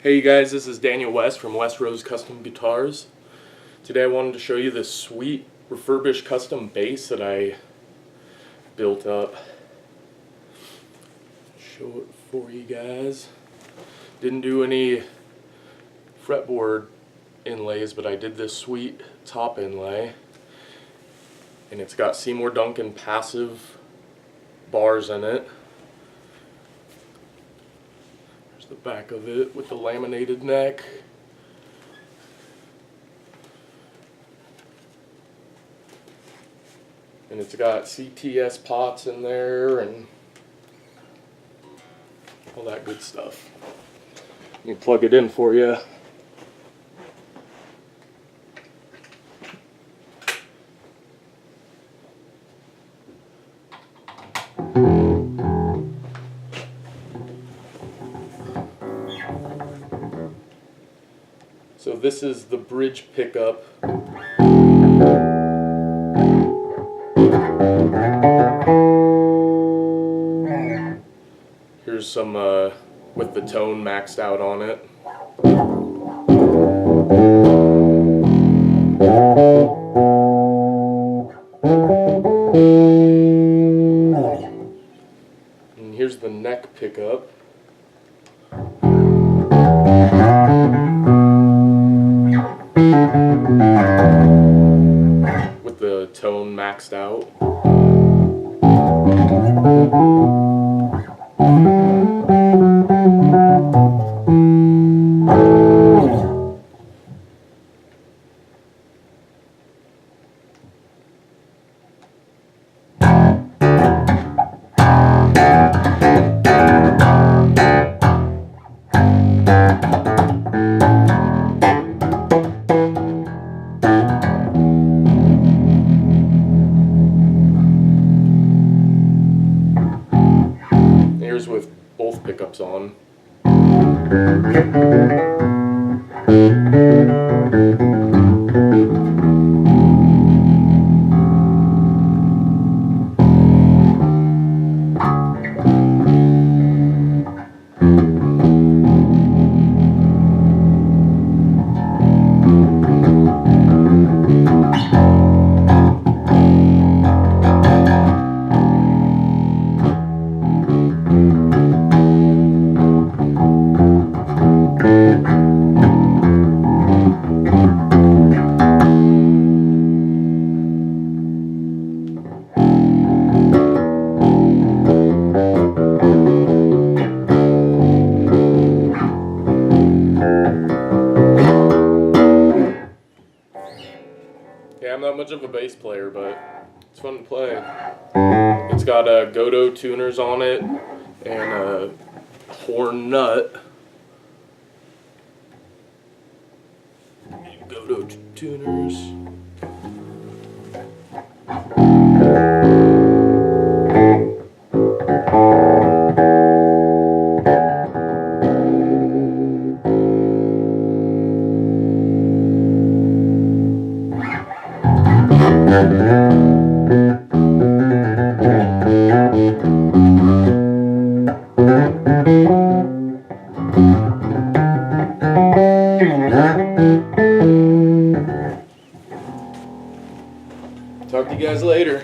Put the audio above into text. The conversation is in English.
Hey you guys, this is Daniel West from Westrose Custom Guitars. Today I wanted to show you this sweet refurbished custom bass that I built up. Show it for you guys. Didn't do any fretboard inlays, but I did this sweet top inlay. And it's got Seymour Duncan passive bars in it. The back of it with the laminated neck. And it's got CTS pots in there and all that good stuff. Let me plug it in for you. So this is the bridge pickup. Here's some with the tone maxed out on it. And here's the neck pickup. With the tone maxed out. Here's with both pickups on. Yeah, I'm not much of a bass player, but it's fun to play. It's got Godot tuners on it and a horn nut. Godot tuners. Talk to you guys later.